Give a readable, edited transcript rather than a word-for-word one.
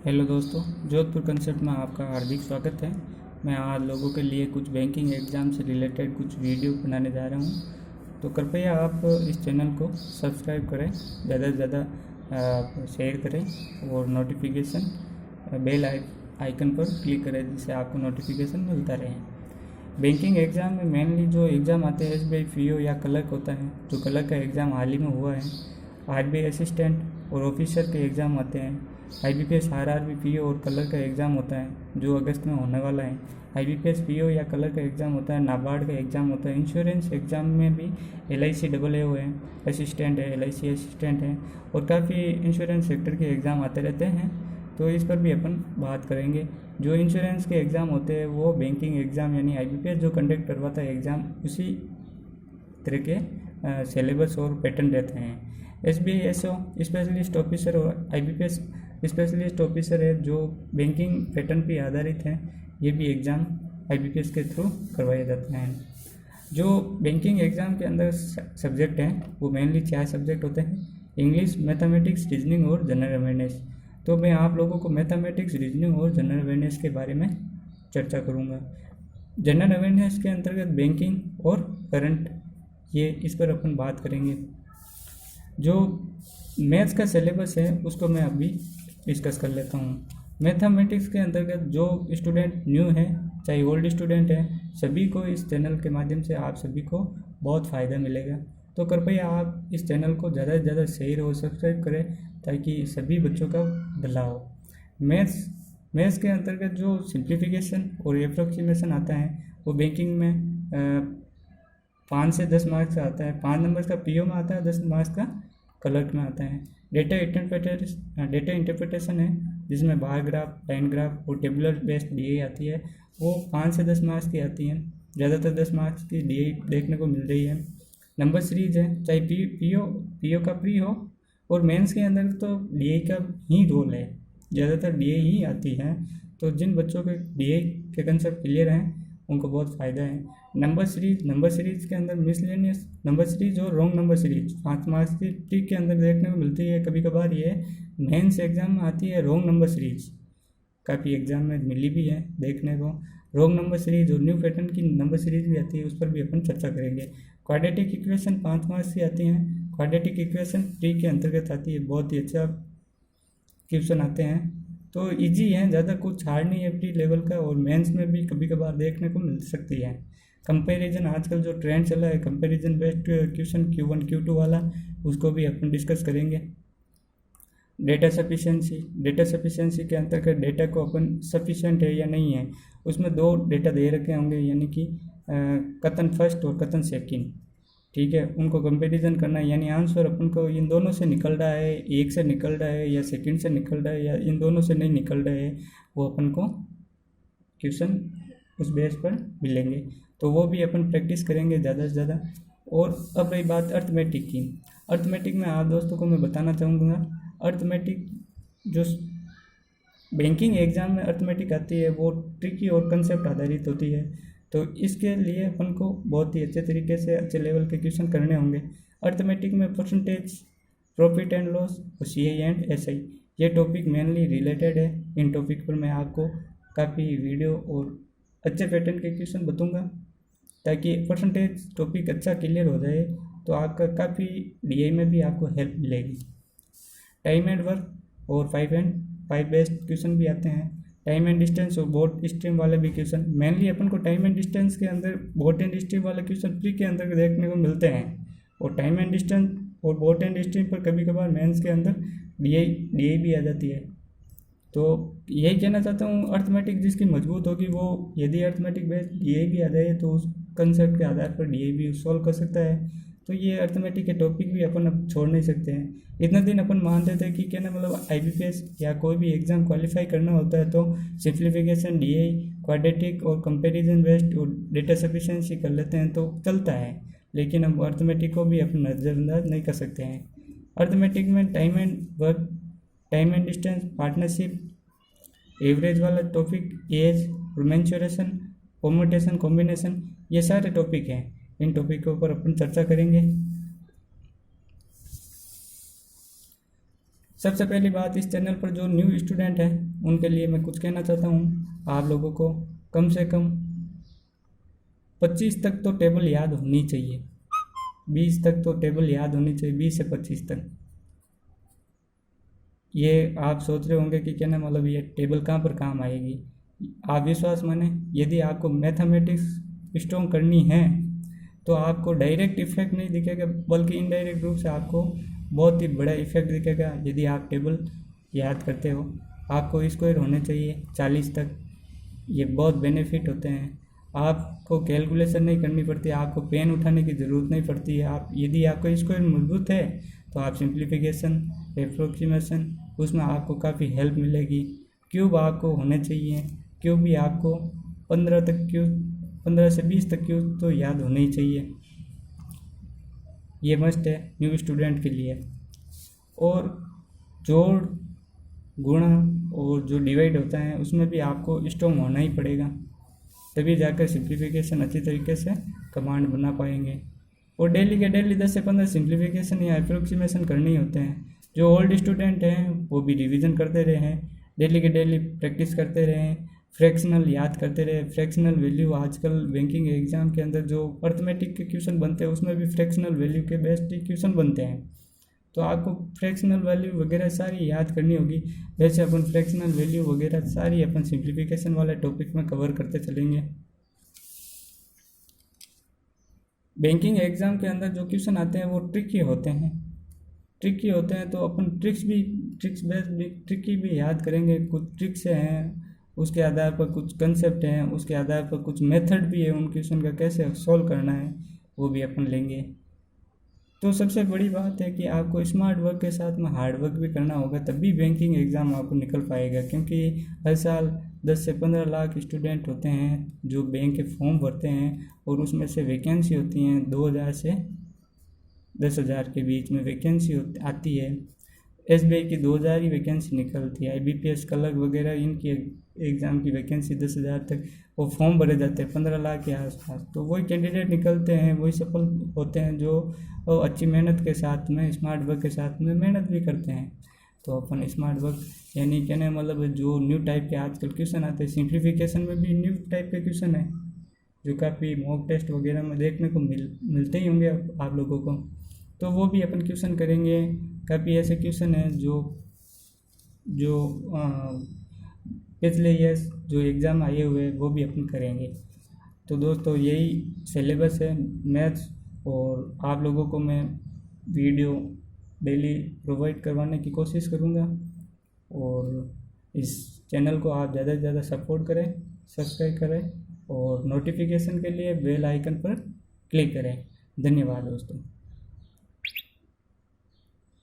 Hello दोस्तों, Jodhpur concept में आपका हार्दिक स्वागत है। मैं आज लोगों के लिए कुछ बैंकिंग एग्ज़ाम से रिलेटेड कुछ वीडियो बनाने जा रहा हूं, तो कृपया आप इस चैनल को सब्सक्राइब करें, ज़्यादा से ज़्यादा शेयर करें और नोटिफिकेशन बेल आइकन पर क्लिक करें जिससे आपको नोटिफिकेशन मिलता रहे। बैंकिंग एग्ज़ाम में मेनली जो एग्ज़ाम आते हैं एसबीआई पीओ या क्लर्क होता है। जो क्लर्क का एग्ज़ाम हाल ही में हुआ है, आरबीआई असिस्टेंट और ऑफिसर के एग्ज़ाम आते हैं। आईबीपीएस आरआरबी पीओ और क्लर्क का एग्ज़ाम होता है जो अगस्त में होने वाला है। आईबीपीएस पीओ या क्लर्क का एग्ज़ाम होता है, नाबार्ड का एग्ज़ाम होता है। इंश्योरेंस एग्ज़ाम में भी एलआईसी AA है, असिस्टेंट है, एलआईसी असिस्टेंट है और काफ़ी इंश्योरेंस सेक्टर के एग्ज़ाम आते रहते हैं, तो इस पर भी अपन बात करेंगे। जो इंश्योरेंस के एग्ज़ाम होते हैं वो बैंकिंग एग्ज़ाम यानी आईबीपीएस जो कंडक्ट करवाता है एग्ज़ाम, उसी तरह के सिलेबस और पैटर्न रहते हैं। एसबीआईएसओ स्पेशलिस्ट ऑफिसर और आईबीपीएस स्पेशलिस्ट ऑफिसर है जो बैंकिंग पैटर्न पर आधारित है। ये भी एग्ज़ाम आईबीपीएस के थ्रू करवाए जाते हैं। जो बैंकिंग एग्ज़ाम के अंदर सब्जेक्ट हैं वो मेनली 4 सब्जेक्ट होते हैं: इंग्लिश, मैथमेटिक्स, रीजनिंग और जनरल अवेयरनेस। तो मैं आप लोगों को मैथमेटिक्स, रीजनिंग और जनरल अवेयरनेस के बारे में चर्चा करूँगा। जनरल अवेयरनेस के अंतर्गत बैंकिंग और करंट, ये इस पर अपन बात करेंगे। जो मैथ्स का सिलेबस है उसको मैं अभी डिस्कस कर लेता हूँ। मैथमेटिक्स के अंतर्गत जो स्टूडेंट न्यू है चाहे ओल्ड स्टूडेंट है, सभी को इस चैनल के माध्यम से आप सभी को बहुत फ़ायदा मिलेगा। तो कृपया आप इस चैनल को ज़्यादा से ज़्यादा शेयर और सब्सक्राइब करें ताकि सभी बच्चों का भला हो। मैथ्स के अंतर्गत जो सिंप्लीफिकेशन और एप्रोक्सीमेशन आता है वो बैंकिंग में 5 से 10 मार्क्स का आता है। 5 नंबर का पीओ में आता है, 10 मार्क्स का क्लर्क में आता है। डेटा इंटरप्रिटेशन है जिसमें बार ग्राफ, लाइन ग्राफ और टेबुलर बेस्ड डीए आती है, वो 5 से 10 मार्क्स की आती है। ज़्यादातर 10 मार्क्स की डीए देखने को मिल रही है। नंबर सीरीज है, चाहे पीओ का प्री हो और मेंस के अंदर तो डीए का ही रोल है, ज़्यादातर डीए ही आती है। तो जिन बच्चों के डीए के कंसेप्ट क्लियर हैं उनको बहुत फ़ायदा है। नंबर सीरीज के अंदर मिसलेनियस नंबर सीरीज और रॉन्ग नंबर सीरीज 5 मार्क्स की ट्रिक के अंदर देखने को मिलती है। कभी कभार ये मेंस एग्जाम में आती है रॉन्ग नंबर सीरीज, काफ़ी एग्जाम में मिली भी है देखने को। रॉन्ग नंबर सीरीज और न्यू पैटर्न की नंबर सीरीज भी आती है, उस पर भी अपन चर्चा करेंगे। क्वाड्रेटिक इक्वेशन 5 मार्क्स की आती हैं। क्वाड्रेटिक इक्वेशन ट्री के अंतर्गत आती है, बहुत ही अच्छा क्वेश्चन आते हैं, तो इजी है, ज़्यादा कुछ हार्ड नहीं है प्री लेवल का, और मेंस में भी कभी कभार देखने को मिल सकती है। कंपैरिजन, आजकल जो ट्रेंड चला है comparison based question Q1 Q2 वाला, उसको भी अपन डिस्कस करेंगे। डेटा सफिशिएंसी के अंतर्गत डेटा को अपन सफिशिएंट है या नहीं है, उसमें 2 डेटा दे रखे होंगे यानी कि कथन फर्स्ट और कथन सेकंड, ठीक है। उनको कंपैरिजन करना है, यानी आंसर अपन को इन दोनों से निकल रहा है, एक से निकल रहा है या सेकंड से निकल रहा है या इन दोनों से नहीं निकल रहा है, वो अपन को क्वेश्चन उस बेस पर मिलेंगे, तो वो भी अपन प्रैक्टिस करेंगे ज़्यादा से ज़्यादा। और अब रही बात अर्थमेटिक की। अर्थमेटिक में आप दोस्तों को मैं बताना चाहूँगा, अर्थमेटिक जो बैंकिंग एग्ज़ाम में अर्थमेटिक आती है वो ट्रिकी और कंसेप्ट आधारित होती है, तो इसके लिए अपन को बहुत ही अच्छे तरीके से अच्छे लेवल के क्वेश्चन करने होंगे। अर्थमेटिक में परसेंटेज, प्रॉफिट एंड लॉस और CI एंड SI, ये टॉपिक मेनली रिलेटेड है। इन टॉपिक पर मैं आपको काफ़ी वीडियो और अच्छे पैटर्न के क्वेश्चन बताऊंगा ताकि परसेंटेज टॉपिक अच्छा क्लियर हो जाए, तो आपका काफ़ी DI में भी आपको हेल्प मिलेगी। टाइम एंड वर्क और 5 बेस्ड क्वेश्चन भी आते हैं। टाइम एंड डिस्टेंस और बोट स्ट्रीम वाले भी क्वेश्चन, मेनली अपन को टाइम एंड डिस्टेंस के अंदर बोट एंड स्ट्रीम वाले क्वेश्चन प्री के अंदर देखने को मिलते हैं, और टाइम एंड डिस्टेंस और बोट एंड स्ट्रीम पर कभी कभार मेंस के अंदर DI भी आ जाती है। तो यही कहना चाहता हूँ, अर्थमेटिक जिसकी मजबूत होगी वो, यदि अर्थमेटिक बेस्ड DI भी आ जाए तो उस कंसेप्ट के आधार पर DI भी सॉल्व कर सकता है। तो ये अर्थमेटिक के टॉपिक भी अपन अब छोड़ नहीं सकते हैं। इतना दिन अपन मानते थे कि क्या ना, मतलब IBPS या कोई भी एग्ज़ाम क्वालिफाई करना होता है तो सिंप्लीफिकेशन, DI, क्वाड्रेटिक और कंपैरिजन बेस्ड और डेटा सफिशिएंसी कर लेते हैं तो चलता है, लेकिन अब अर्थमेटिक को भी अपन नज़रअंदाज नहीं कर सकते हैं। अर्थमेटिक में time and work, time and distance, partnership, average वाला topic, age, mensuration, permutation, combination, ये सारे टॉपिक हैं। इन टॉपिक के ऊपर अपन चर्चा करेंगे। सबसे पहली बात, इस चैनल पर जो न्यू स्टूडेंट हैं उनके लिए मैं कुछ कहना चाहता हूँ। आप लोगों को कम से कम 25 तक तो टेबल याद होनी चाहिए, 20 तक तो टेबल याद होनी चाहिए, 20 से 25 तक। ये आप सोच रहे होंगे कि क्या ना मतलब ये टेबल कहाँ पर काम आएगी। आप विश्वास माने, यदि आपको मैथमेटिक्स स्ट्रॉन्ग करनी है तो आपको डायरेक्ट इफेक्ट नहीं दिखेगा, बल्कि इनडायरेक्ट रूप से आपको बहुत ही बड़ा इफेक्ट दिखेगा यदि आप टेबल याद करते हो। आपको स्क्वायर होने चाहिए 40 तक, ये बहुत बेनिफिट होते हैं। आपको कैलकुलेशन नहीं करनी पड़ती, आपको पेन उठाने की ज़रूरत नहीं पड़ती है। आप यदि आपको स्क्वायर मजबूत है तो आप सिंप्लीफिकेशन, एप्रोक्सीमेशन, उसमें आपको काफ़ी हेल्प मिलेगी। क्यूब आपको होने चाहिए, क्यूब भी आपको 15 तक, क्यूब 15 से 20 तक क्यूब तो याद होने ही चाहिए। ये मस्ट है न्यू स्टूडेंट के लिए। और जोड़, गुणा और जो डिवाइड होता है उसमें भी आपको स्ट्रॉन्ग होना ही पड़ेगा, तभी जाकर सिंप्लीफिकेशन अच्छी तरीके से कमांड बना पाएंगे। और डेली के डेली 10 से 15 सिंप्लीफिकेशन या अप्रोक्सीमेशन करने ही होते हैं। जो ओल्ड स्टूडेंट हैं वो भी रिवीजन करते रहे हैं, डेली के डेली प्रैक्टिस करते रहें, फ्रैक्शनल याद करते रहे। फ्रैक्शनल वैल्यू आजकल बैंकिंग एग्जाम के अंदर जो अर्थमेटिक के क्वेश्चन बनते हैं उसमें भी फ्रैक्शनल वैल्यू के बेस्ड क्वेश्चन बनते हैं, तो आपको फ्रैक्शनल वैल्यू वगैरह सारी याद करनी होगी। वैसे अपन फ्रैक्शनल वैल्यू वगैरह सारी अपन सिंप्लीफिकेशन वाले टॉपिक में कवर करते चलेंगे। बैंकिंग एग्ज़ाम के अंदर जो क्वेश्चन आते हैं वो ट्रिकी होते हैं, तो अपन ट्रिक्स बेस्ड भी ट्रिकी भी याद करेंगे। कुछ ट्रिक्स हैं, उसके आधार पर कुछ कंसेप्ट हैं, उसके आधार पर कुछ मेथड भी है, उन क्वेश्चन का कैसे सॉल्व करना है वो भी अपन लेंगे। तो सबसे बड़ी बात है कि आपको स्मार्ट वर्क के साथ में हार्ड वर्क भी करना होगा, तभी बैंकिंग एग्ज़ाम आपको निकल पाएगा। क्योंकि हर साल 10 से 15 लाख स्टूडेंट होते हैं जो बैंक के फॉर्म भरते हैं, और उसमें से वैकेंसी होती हैं 2000 से 10,000 के बीच में वैकेंसी आती है। SBI की 2000 ही वैकेंसी निकलती है। IBPS क्लर्क वगैरह इनकी एग्ज़ाम की वैकेंसी 10,000 तक, वो फॉर्म भरे जाते हैं 15 लाख के आसपास। तो वही कैंडिडेट निकलते हैं, वही सफल होते हैं जो अच्छी मेहनत के साथ में, स्मार्ट वर्क के साथ में मेहनत भी करते हैं। तो अपन स्मार्ट वर्क यानी कहने मतलब जो न्यू टाइप के आजकल क्वेश्चन आते हैं, सिंप्लीफिकेशन में भी न्यू टाइप के क्वेश्चन है जो काफ़ी मॉक टेस्ट वगैरह में देखने को मिलते ही होंगे आप लोगों को, तो वो भी अपन क्वेश्चन करेंगे। काफ़ी ऐसे क्वेश्चन हैं जो पिछले ईयर्स जो एग्ज़ाम आए हुए हैं वो भी अपन करेंगे। तो दोस्तों यही सिलेबस है मैथ्स, और आप लोगों को मैं वीडियो डेली प्रोवाइड करवाने की कोशिश करूँगा। और इस चैनल को आप ज़्यादा से ज़्यादा सपोर्ट करें, सब्सक्राइब करें, और नोटिफिकेशन के लिए बेल आइकन पर क्लिक करें। धन्यवाद दोस्तों।